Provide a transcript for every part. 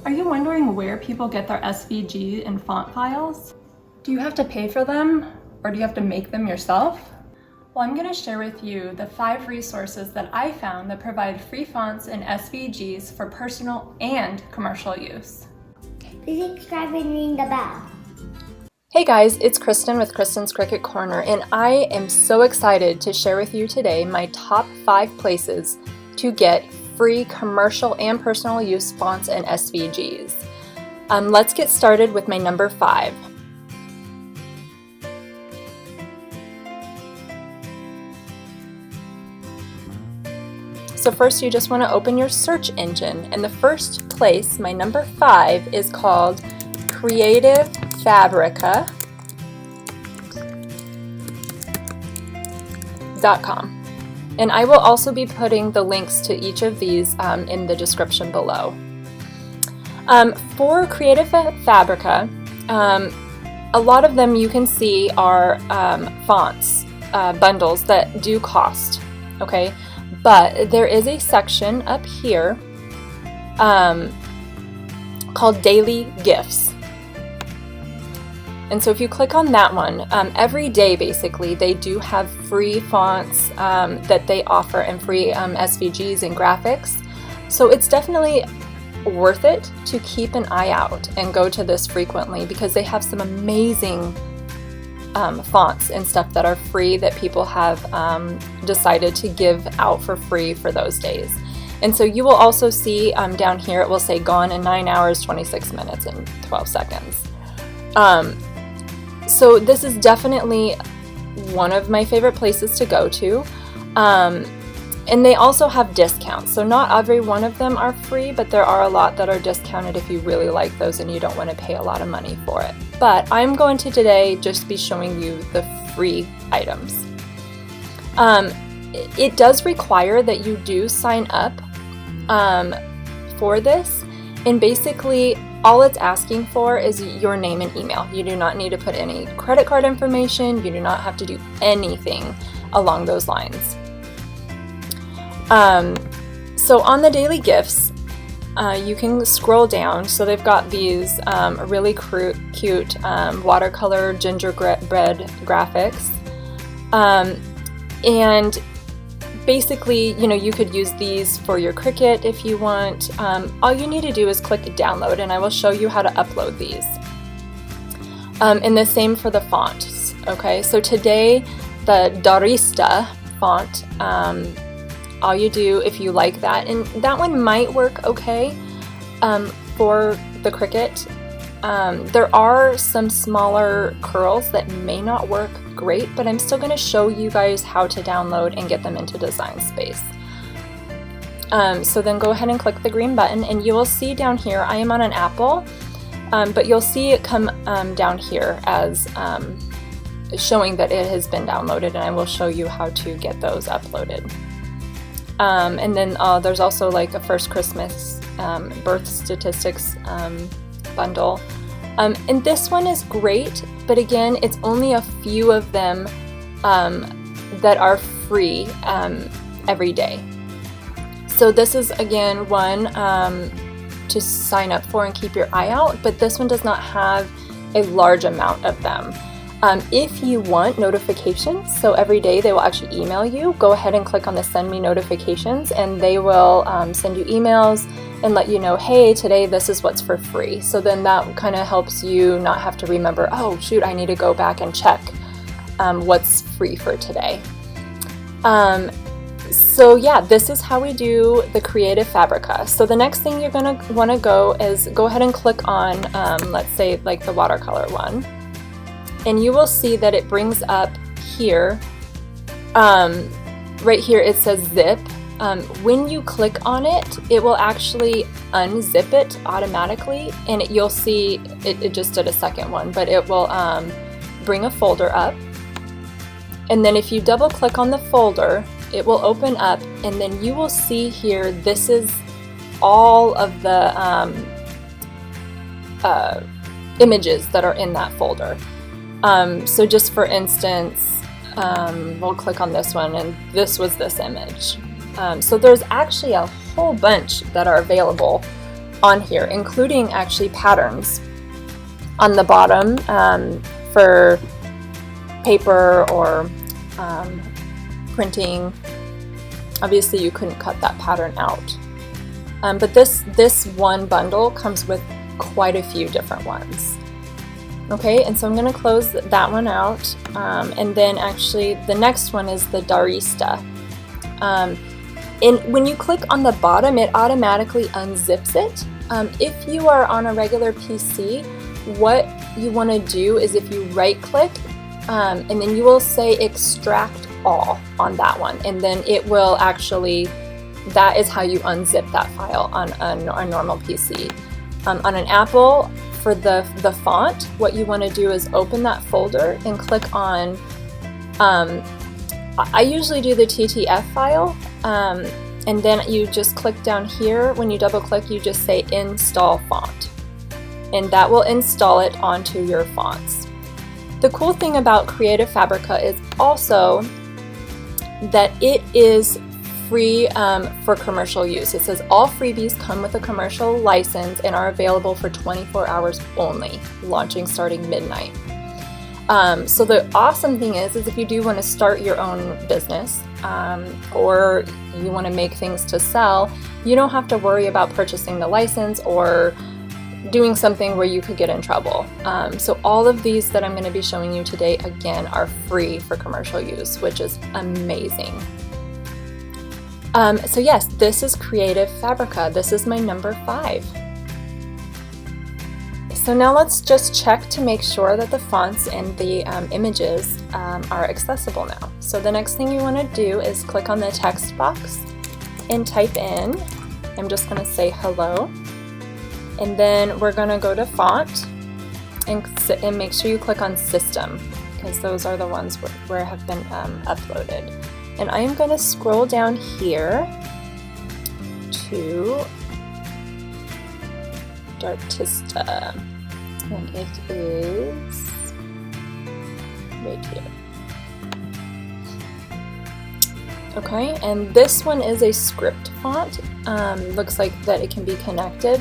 Are you wondering where people get their SVG and font files? Do you have to pay for them, or do you have to make them yourself? Well, I'm going to share with you the 5 resources that I found that provide free fonts and SVGs for personal and commercial use. Please subscribe and ring the bell. Hey guys, it's Kristen with Kristen's Cricut Corner, and I am so excited to share with you today my top 5 places to get free commercial and personal use fonts and SVGs. Let's get started with my number 5. So first you just want to open your search engine, and the first place, my number 5, is called Fabrica.com. And I will also be putting the links to each of these in the description below. For Creative Fabrica, a lot of them you can see are fonts, bundles that do cost, okay? But there is a section up here called Daily Gifts. And so if you click on that one, every day basically they do have free fonts that they offer and free SVGs and graphics. So it's definitely worth it to keep an eye out and go to this frequently, because they have some amazing fonts and stuff that are free that people have decided to give out for free for those days. And so you will also see down here it will say gone in 9 hours, 26 minutes, and 12 seconds. So this is definitely one of my favorite places to go to. And they also have discounts. So not every one of them are free, but there are a lot that are discounted if you really like those and you don't want to pay a lot of money for it. But I'm going to today just be showing you the free items. It does require that you do sign up for this, and basically all it's asking for is your name and email. You do not need to put any credit card information. You do not have to do anything along those lines. So on the daily gifts, you can scroll down. So they've got these really cute watercolor gingerbread graphics. And basically, you know, you could use these for your Cricut if you want. All you need to do is click download, and I will show you how to upload these. And the same for the fonts. Okay, so today the Darista font, all you do, if you like that, and that one might work okay for the Cricut. There are some smaller curls that may not work great, but I'm still going to show you guys how to download and get them into Design Space. So then go ahead and click the green button, and you will see down here, I am on an Apple, but you'll see it come down here as showing that it has been downloaded, and I will show you how to get those uploaded. And then there's also like a First Christmas birth statistics bundle. And this one is great, but again, it's only a few of them that are free every day. So this is again one to sign up for and keep your eye out, but this one does not have a large amount of them. If you want notifications, so every day they will actually email you, go ahead and click on the send me notifications, and they will send you emails and let you know, hey, today this is what's for free. So then that kind of helps you not have to remember, oh shoot, I need to go back and check what's free for today. So yeah, this is how we do the Creative Fabrica. So the next thing you're gonna wanna go is go ahead and click on, let's say like the watercolor one. And you will see that it brings up here, right here it says zip. When you click on it, it will actually unzip it automatically, and you'll see, it just did a second one, but it will bring a folder up. And then if you double click on the folder, it will open up, and then you will see here, this is all of the images that are in that folder. So just for instance, we'll click on this one, and this was this image. So there's actually a whole bunch that are available on here, including actually patterns on the bottom for paper or printing. Obviously you couldn't cut that pattern out, but this one bundle comes with quite a few different ones. Okay, and so I'm going to close that one out, and then actually the next one is the Darista. When you click on the bottom, it automatically unzips it. If you are on a regular PC, what you want to do is if you right click, and then you will say extract all on that one, and then it will actually, that is how you unzip that file on a normal PC. On an Apple, for the font, what you want to do is open that folder and click on, I usually do the TTF file, and then you just click down here. When you double click, you just say install font, and that will install it onto your fonts. The cool thing about Creative Fabrica is also that it is free for commercial use. It says all freebies come with a commercial license and are available for 24 hours only, launching starting midnight. So the awesome thing is if you do want to start your own business, or you want to make things to sell, you don't have to worry about purchasing the license or doing something where you could get in trouble. So all of these that I'm going to be showing you today, again, are free for commercial use, which is amazing. So yes, this is Creative Fabrica. This is my number 5. So now let's just check to make sure that the fonts and the images are accessible now. So the next thing you want to do is click on the text box and type in, I'm just going to say hello, and then we're going to go to font and make sure you click on system, because those are the ones where have been uploaded. And I am going to scroll down here to Dartista, and it is right here. Okay, and this one is a script font. Looks like that it can be connected.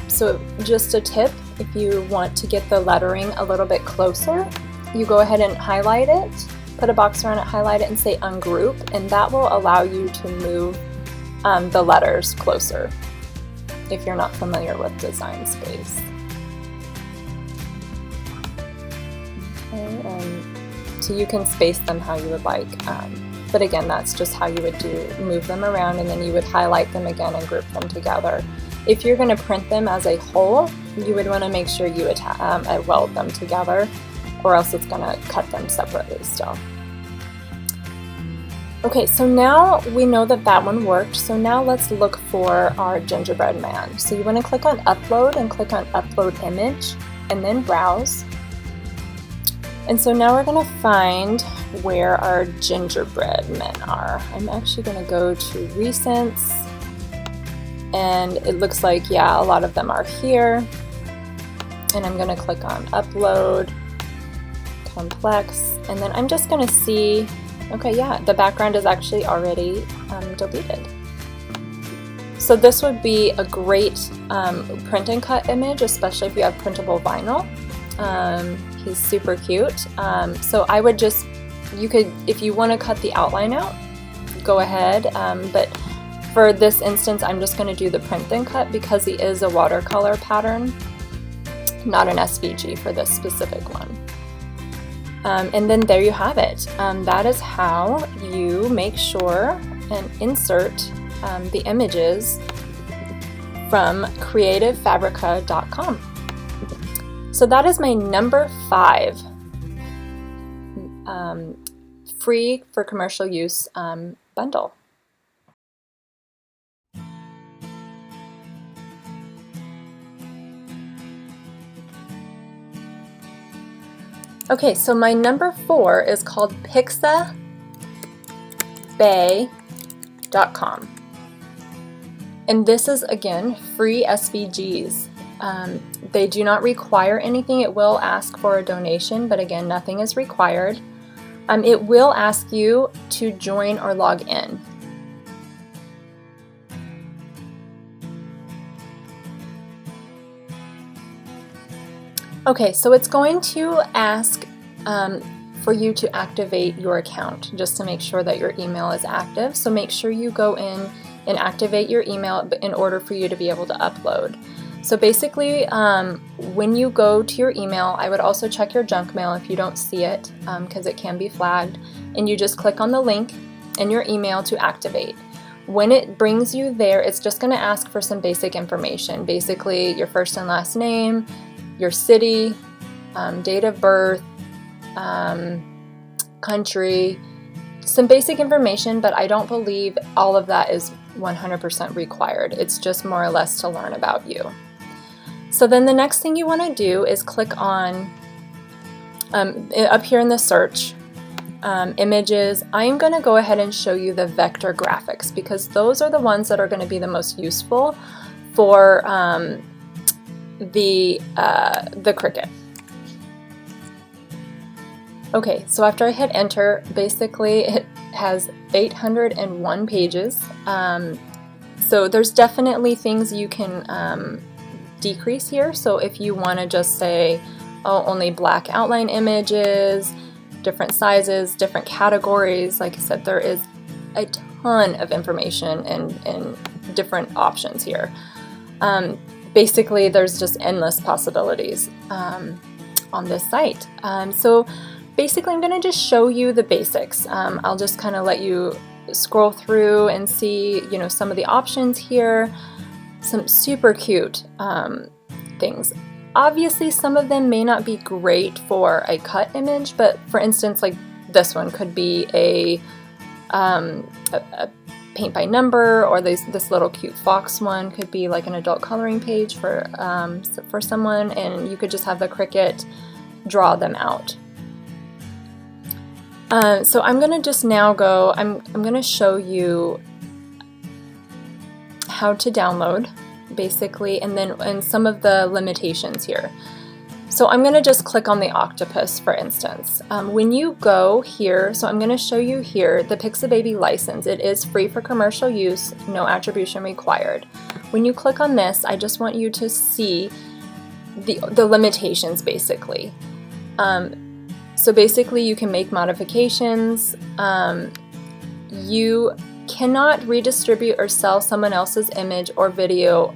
So just a tip, if you want to get the lettering a little bit closer, you go ahead and highlight it, put a box around it, highlight it, and say ungroup, and that will allow you to move the letters closer if you're not familiar with Design Space. Okay, so you can space them how you would like, but again, that's just how you would move them around, and then you would highlight them again and group them together. If you're going to print them as a whole, you would want to make sure you weld them together, or else it's going to cut them separately still. Okay, so now we know that that one worked, so now let's look for our gingerbread man. So you want to click on upload and click on upload image, and then browse. And so now we're going to find where our gingerbread men are. I'm actually going to go to recents, and it looks like, yeah, a lot of them are here. And I'm going to click on upload, complex, and then I'm just going to see, okay, yeah, the background is actually already deleted. So this would be a great print and cut image, especially if you have printable vinyl. He's super cute. So I would just, you could, if you want to cut the outline out, go ahead, but for this instance, I'm just going to do the print and cut because he is a watercolor pattern, not an SVG for this specific one. And then there you have it. That is how you make sure and insert the images from creativefabrica.com. So that is my number 5 free for commercial use bundle. Okay, so my number 4 is called Pixabay.com. And this is, again, free SVGs. They do not require anything. It will ask for a donation, but again, nothing is required. It will ask you to join or log in. Okay, so it's going to ask for you to activate your account just to make sure that your email is active. So make sure you go in and activate your email in order for you to be able to upload. So basically, when you go to your email, I would also check your junk mail if you don't see it, because it can be flagged, and you just click on the link in your email to activate. When it brings you there, it's just going to ask for some basic information, basically your first and last name, your city, date of birth, country, some basic information, but I don't believe all of that is 100% required. It's just more or less to learn about you. So then the next thing you want to do is click on, up here in the search, images. I'm going to go ahead and show you the vector graphics because those are the ones that are going to be the most useful for the Cricut. Okay, so after I hit enter, basically it has 801 pages. So there's definitely things you can decrease here. So if you want to just say, oh, only black outline images, different sizes, different categories, like I said, there is a ton of information and different options here. Basically, there's just endless possibilities on this site. So basically, I'm going to just show you the basics. I'll just kind of let you scroll through and see, you know, some of the options here. Some super cute things. Obviously, some of them may not be great for a cut image, but for instance, like this one could be a paint by number, or this little cute fox one could be like an adult coloring page for someone, and you could just have the Cricut draw them out. So I'm gonna just now go. I'm gonna show you how to download, basically, and some of the limitations here. So I'm going to just click on the octopus, for instance. When you go here, so I'm going to show you here the Pixabay license. It is free for commercial use, no attribution required. When you click on this, I just want you to see the limitations, basically. So basically, you can make modifications. You cannot redistribute or sell someone else's image or video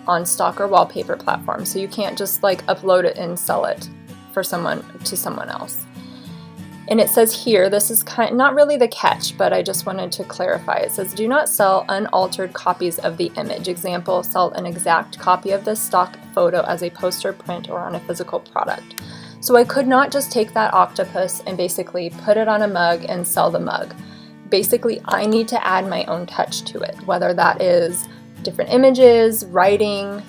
on stock or wallpaper platforms. So you can't just like upload it and sell it to someone else. And it says here, this is not really the catch, but I just wanted to clarify. It says, do not sell unaltered copies of the image. Example, sell an exact copy of the stock photo as a poster, print, or on a physical product. So I could not just take that octopus and basically put it on a mug and sell the mug. Basically, I need to add my own touch to it, whether that is different images, writing.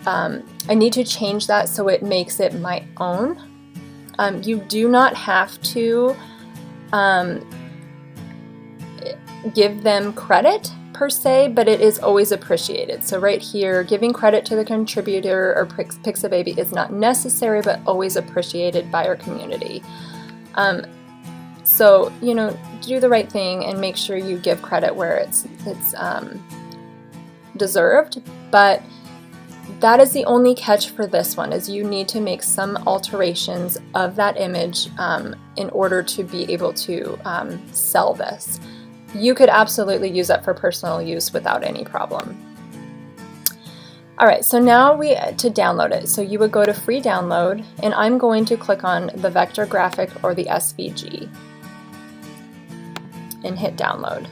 I need to change that so it makes it my own. You do not have to give them credit per se, but it is always appreciated. So right here, giving credit to the contributor or Pixabay is not necessary, but always appreciated by our community. So, you know, do the right thing and make sure you give credit where it's deserved. But that is the only catch for this one, is you need to make some alterations of that image in order to be able to sell this. You could absolutely use that for personal use without any problem. Alright, so now to download it. So you would go to free download, and I'm going to click on the vector graphic or the SVG and hit download.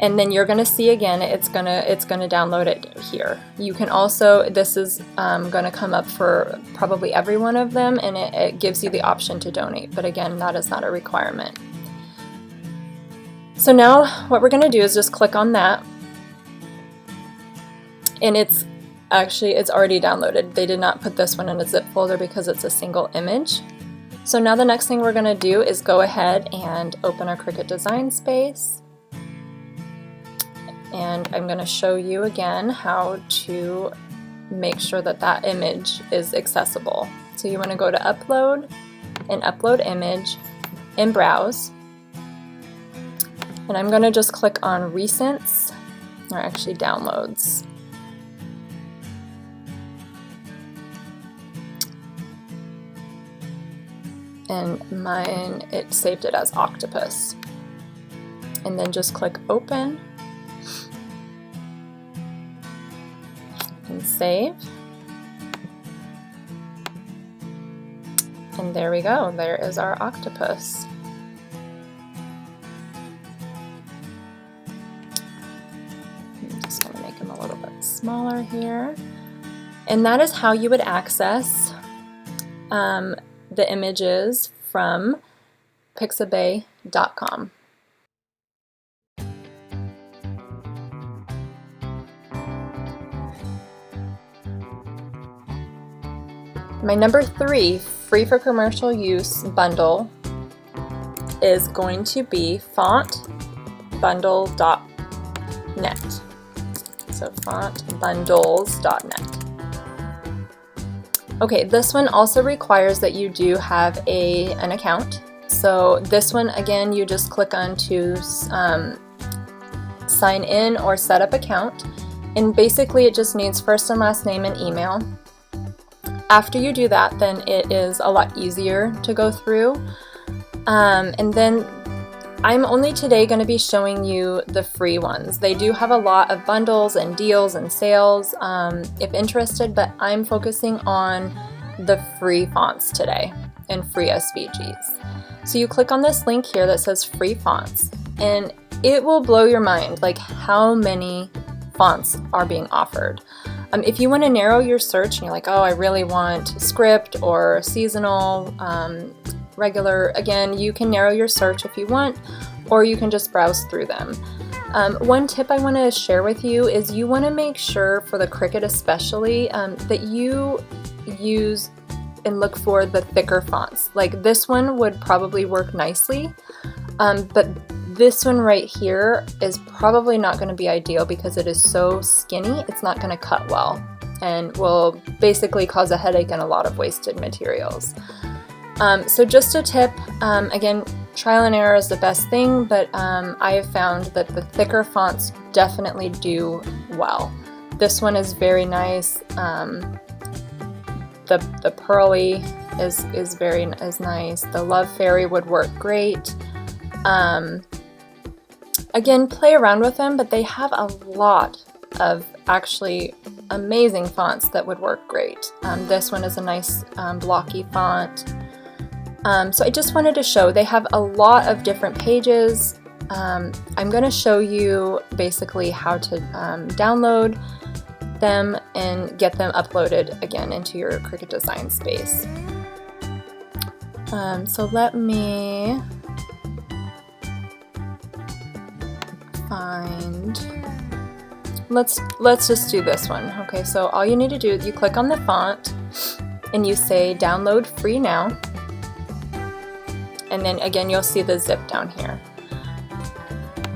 And then you're going to see again, it's gonna download it here. You can also, this is going to come up for probably every one of them, and it gives you the option to donate. But again, that is not a requirement. So now what we're going to do is just click on that, and it's already downloaded. They did not put this one in a zip folder because it's a single image. So now the next thing we're going to do is go ahead and open our Cricut Design Space. And I'm going to show you again how to make sure that that image is accessible. So you want to go to Upload and Upload Image and Browse. And I'm going to just click on Recents, or actually Downloads. and mine, it saved it as octopus. And then just click open and save. And there we go, there is our octopus. I'm just going to make him a little bit smaller here. And that is how you would access the images from Pixabay.com. My number 3 free for commercial use bundle is going to be fontbundle.net. So fontbundles.net. Okay, this one also requires that you do have an account. So this one, again, you just click on to sign in or set up account. And basically it just needs first and last name and email. After you do that, then it is a lot easier to go through. And then I'm only today going to be showing you the free ones. They do have a lot of bundles and deals and sales if interested, but I'm focusing on the free fonts today and free SVGs. So you click on this link here that says free fonts, and it will blow your mind like how many fonts are being offered. If you want to narrow your search and you're like, oh, I really want script or seasonal, regular, again, you can narrow your search if you want, or you can just browse through them. One tip I want to share with you is you want to make sure for the Cricut especially that you use and look for the thicker fonts. Like this one would probably work nicely, but this one right here is probably not going to be ideal because it is so skinny, it's not going to cut well and will basically cause a headache and a lot of wasted materials. So just a tip, again, trial and error is the best thing, but I have found that the thicker fonts definitely do well. This one is very nice. The Pearly is nice. The Love Fairy would work great. Again, play around with them, but they have a lot of actually amazing fonts that would work great. This one is a nice blocky font. So I just wanted to show they have a lot of different pages. I'm going to show you basically how to download them and get them uploaded again into your Cricut design space. So let me find, let's just do this one. Okay, so all you need to do is you click on the font and you say download free now, and then again you'll see the zip down here.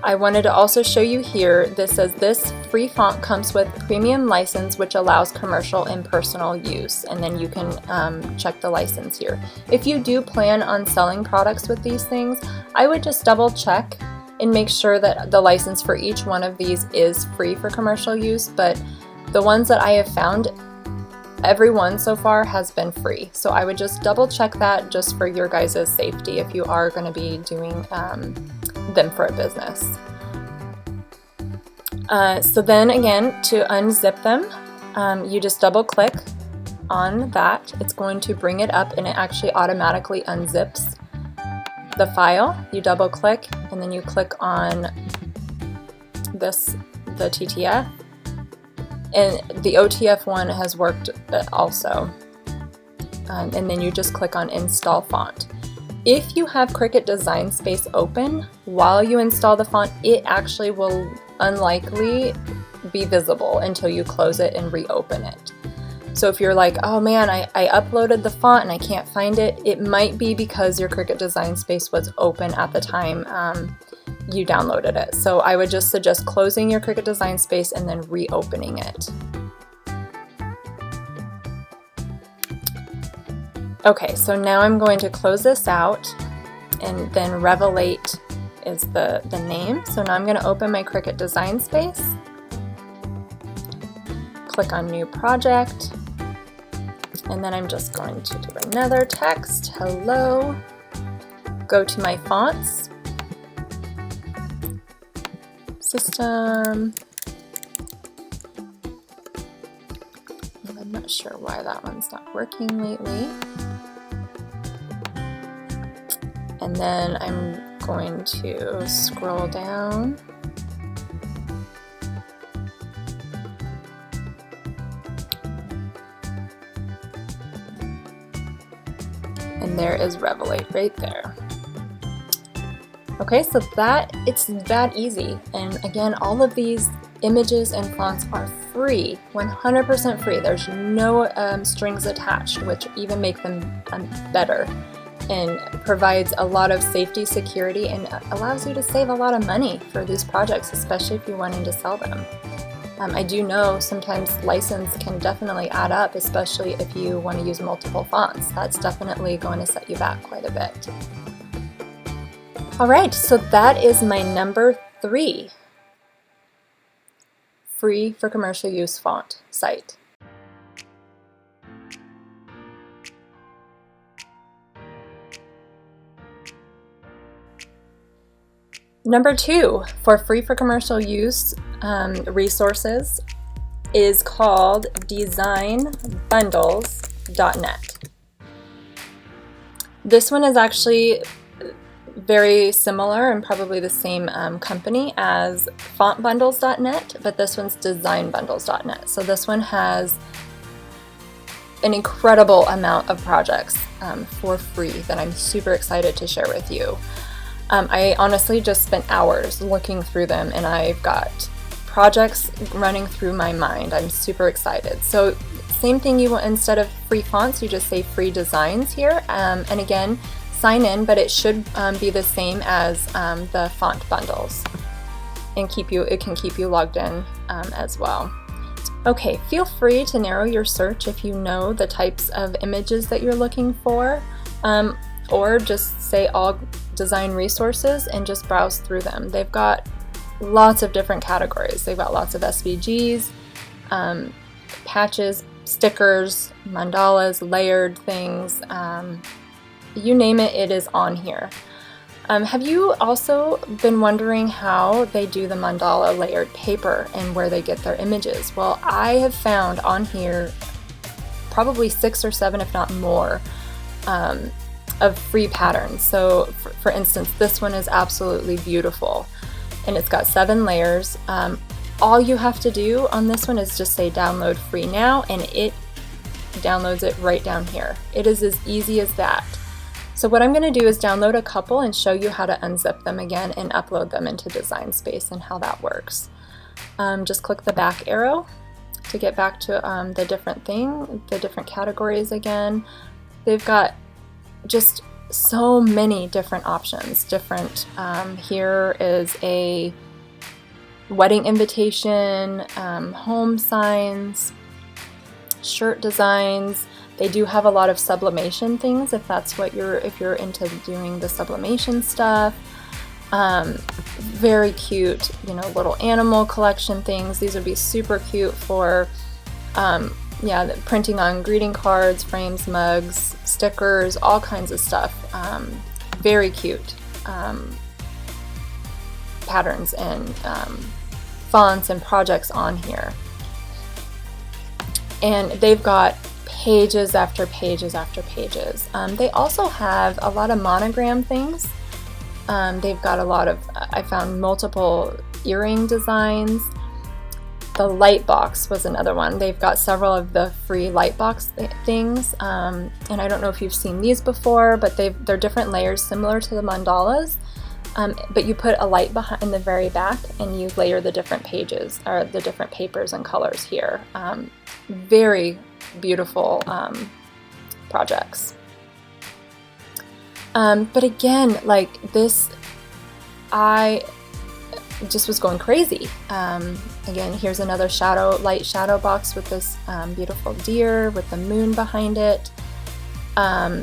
I wanted to also show you here, this says this free font comes with premium license which allows commercial and personal use, and then you can check the license here. If you do plan on selling products with these things, I would just double check and make sure that the license for each one of these is free for commercial use, but the ones that I have found, every one so far has been free. So I would just double check that just for your guys' safety if you are going to be doing them for a business. So then again, to unzip them, you just double click on that. It's going to bring it up and it actually automatically unzips the file. You double click and then you click on this, the TTF, and the OTF one has worked also, and then you just click on install font. If you have Cricut Design Space open while you install the font, it actually will unlikely be visible until you close it and reopen it. So if you're like, oh man, I uploaded the font and I can't find it, it might be because your Cricut Design Space was open at the time you downloaded it. So I would just suggest closing your Cricut Design Space and then reopening it. Okay, so now I'm going to close this out, and then Revelate is the name. So now I'm going to open my Cricut Design Space, click on New Project, And then I'm just going to do another text, hello, go to my fonts, system, I'm not sure why that one's not working lately. And then I'm going to scroll down. And there is Revelate right there. Okay, so it's that easy. And again, all of these images and fonts are free, 100% free. There's no strings attached, which even make them better, and provides a lot of safety, security, and allows you to save a lot of money for these projects, especially if you're wanting to sell them. I do know sometimes license can definitely add up, especially if you want to use multiple fonts. That's definitely going to set you back quite a bit. All right, so that is my number 3 free for commercial use font site. Number 2 for free for commercial use resources is called designbundles.net. This one is actually very similar and probably the same company as fontbundles.net, but this one's designbundles.net. So this one has an incredible amount of projects for free that I'm super excited to share with you. I honestly just spent hours looking through them, and I've got projects running through my mind. I'm super excited. So same thing, instead of free fonts, you just say free designs here. And again, sign in, but it should be the same as the font bundles, and it can keep you logged in as well. Okay, feel free to narrow your search if you know the types of images that you're looking for, or just say all design resources and just browse through them. They've got lots of different categories. They've got lots of SVGs, patches, stickers, mandalas, layered things, you name it, it is on here. Have you also been wondering how they do the mandala layered paper and where they get their images? Well, I have found on here probably 6 or 7, if not more, of free patterns. So for instance, this one is absolutely beautiful, and it's got 7 layers. All you have to do on this one is just say download free now, and it downloads it right down here. It is as easy as that. So what I'm going to do is download a couple and show you how to unzip them again and upload them into Design Space and how that works. Just click the back arrow to get back to the different categories again. They've got just so many different options. Here is a wedding invitation, home signs, shirt designs. They do have a lot of sublimation things if you're into doing the sublimation stuff. Very cute, little animal collection things. These would be super cute for printing on greeting cards, frames, mugs, stickers, all kinds of stuff. Very cute patterns and fonts and projects on here. And they've got pages after pages after pages. They also have a lot of monogram things. They've got I found multiple earring designs. The light box was another one. They've got several of the free light box things, and I don't know if you've seen these before, but they're different layers similar to the mandalas, but you put a light behind in the very back and you layer the different pages or the different papers and colors here. Very beautiful projects. But again, like this, I just was going crazy. Again, here's another light shadow box with this beautiful deer with the moon behind it. Yeah,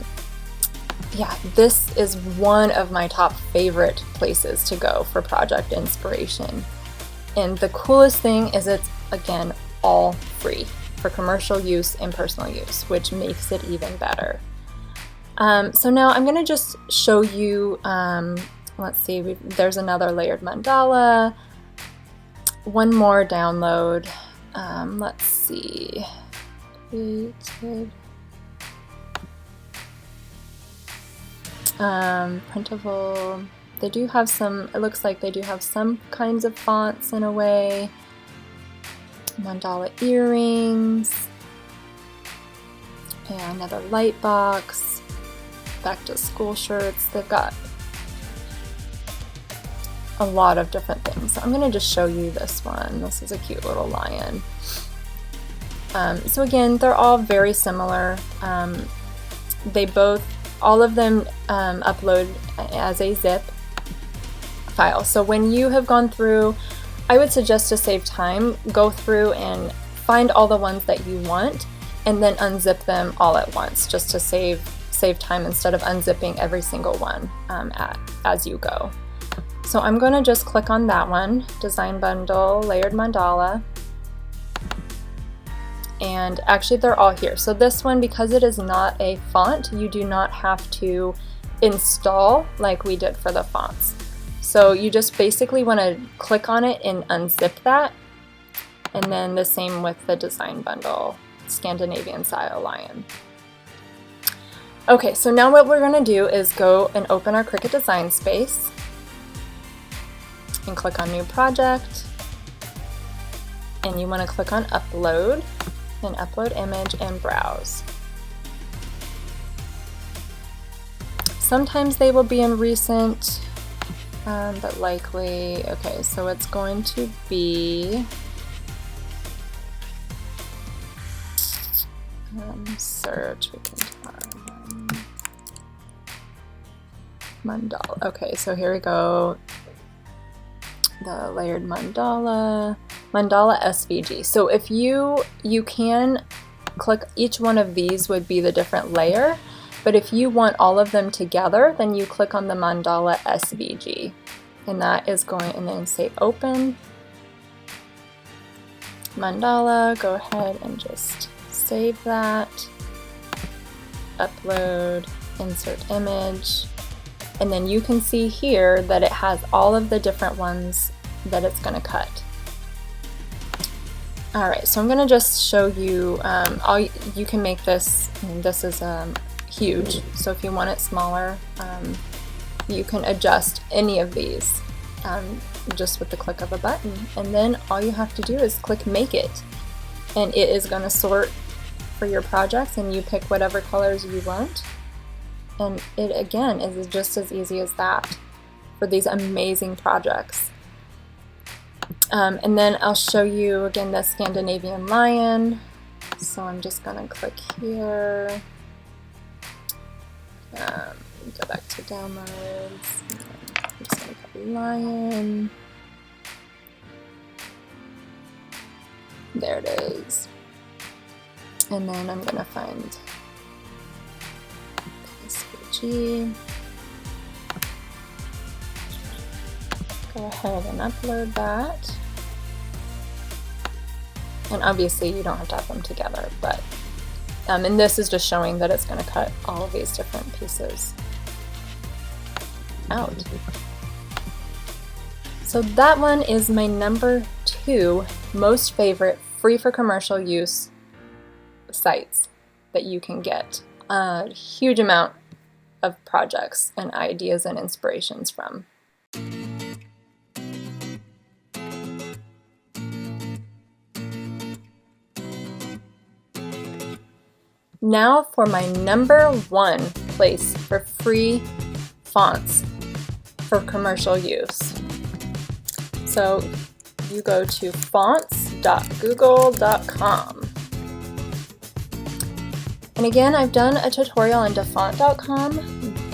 this is one of my top favorite places to go for project inspiration. And the coolest thing is it's, again, all free. for commercial use and personal use, which makes it even better. So now I'm going to just show you, let's see, there's another layered mandala, one more download. Let's see, created, printable. They do have some, it looks like they do have some kinds of fonts in a way. Mandala earrings, and another light box, back to school shirts. They've got a lot of different things. So I'm going to just show you this one. This is a cute little lion. So again, they're all very similar. All of them upload as a zip file. So when you have gone through, I would suggest to save time, go through and find all the ones that you want and then unzip them all at once, just to save time instead of unzipping every single one as you go. So I'm going to just click on that one, Design Bundle, Layered Mandala. And actually they're all here. So this one, because it is not a font, you do not have to install like we did for the fonts. So you just basically want to click on it and unzip that. And then the same with the Design Bundle, Scandinavian Style Lion. Okay, so now what we're going to do is go and open our Cricut Design Space and click on New Project. And you want to click on Upload and Upload Image and Browse. Sometimes they will be in Recent, but likely, okay, so it's going to be search, we can find mandala. Okay, so here we go. The layered mandala SVG. So if you can click, each one of these would be the different layer, but if you want all of them together, then you click on the mandala SVG, and that is going, and then say open mandala. Go ahead and just save that, upload, insert image, and then you can see here that it has all of the different ones that it's going to cut. Alright, so I'm going to just show you, you can make this, this is huge, so if you want it smaller, you can adjust any of these just with the click of a button, and then all you have to do is click Make It, and it is going to sort for your projects, and you pick whatever colors you want, and it again is just as easy as that for these amazing projects. And then I'll show you again the Scandinavian lion. So I'm just going to click here, go back to downloads, I'm just going to put lion, there it is, and then I'm going to find SVG, go ahead and upload that. And obviously you don't have to have them together, but and this is just showing that it's going to cut all of these different pieces out. So that one is my number 2 most favorite free for commercial use sites that you can get a huge amount of projects and ideas and inspirations from. Now for my number 1 place for free fonts for commercial use. So you go to fonts.google.com. And again, I've done a tutorial on dafont.com,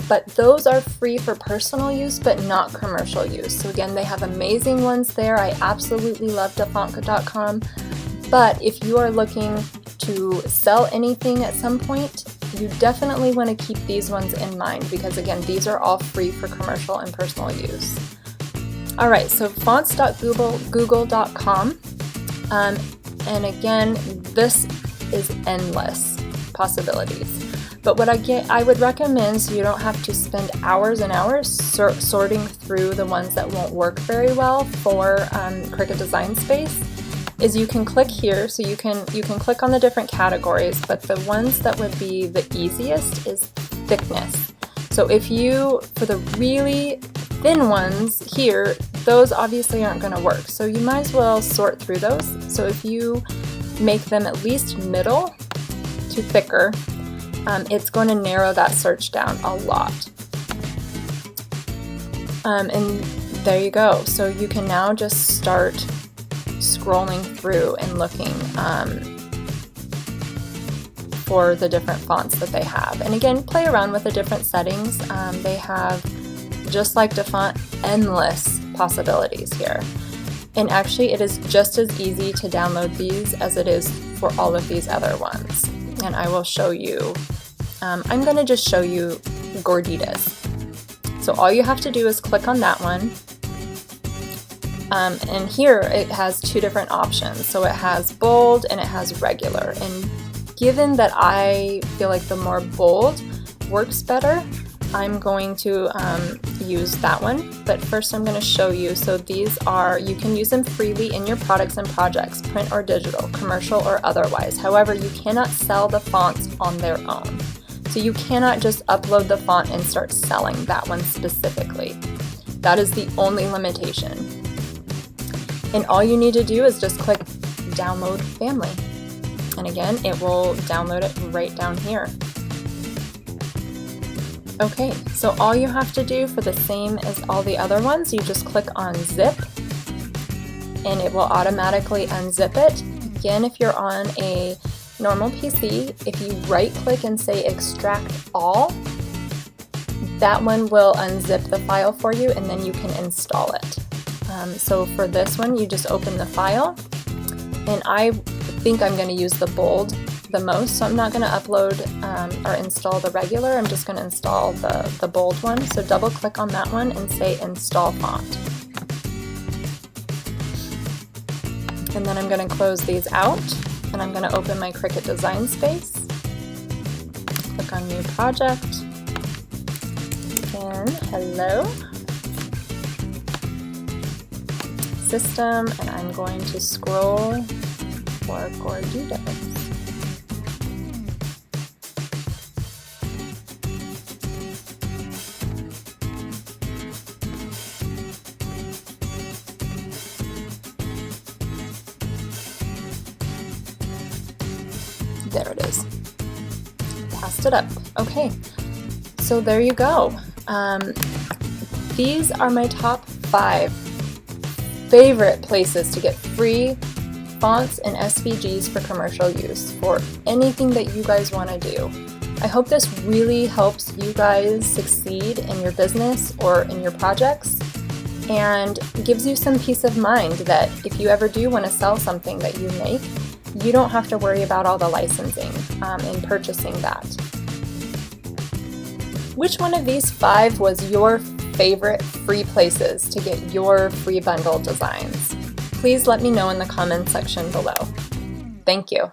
but those are free for personal use but not commercial use. So again, they have amazing ones there. I absolutely love dafont.com, but if you are looking to sell anything at some point, you definitely want to keep these ones in mind, because again, these are all free for commercial and personal use. Alright, so fonts.google.com. And again, this is endless possibilities. But what I would recommend, so you don't have to spend hours and hours sorting through the ones that won't work very well for Cricut Design Space, is you can click here. So you can click on the different categories, but the ones that would be the easiest is thickness. So if you, for the really thin ones here, those obviously aren't going to work. So you might as well sort through those. So if you make them at least middle to thicker, it's going to narrow that search down a lot. And there you go. So you can now just start scrolling through and looking for the different fonts that they have. And again, play around with the different settings. They have, just like DaFont, endless possibilities here. And actually, it is just as easy to download these as it is for all of these other ones. And I will show you, I'm going to just show you Gorditas. So all you have to do is click on that one. And here it has two different options. So it has bold and it has regular. And given that I feel like the more bold works better, I'm going to use that one. But first I'm going to show you. So these are, you can use them freely in your products and projects, print or digital, commercial or otherwise. However, you cannot sell the fonts on their own. So you cannot just upload the font and start selling that one specifically. That is the only limitation. And all you need to do is just click download family. And again, it will download it right down here. Okay, so all you have to do for the same as all the other ones, you just click on zip and it will automatically unzip it. Again, if you're on a normal PC, if you right click and say extract all, that one will unzip the file for you and then you can install it. So for this one, you just open the file, and I think I'm going to use the bold the most, so I'm not going to upload or install the regular. I'm just going to install the bold one. So double click on that one and say install font. And then I'm going to close these out, and I'm going to open my Cricut Design Space. Click on new project, and hello, system, and I'm going to scroll for Gorditas. There it is. Passed it up. Okay, so there you go. These are my top 5 favorite places to get free fonts and SVGs for commercial use for anything that you guys want to do. I hope this really helps you guys succeed in your business or in your projects, and gives you some peace of mind that if you ever do want to sell something that you make, you don't have to worry about all the licensing and purchasing that. Which one of these 5 was your favorite free places to get your free bundle designs? Please let me know in the comments section below. Thank you.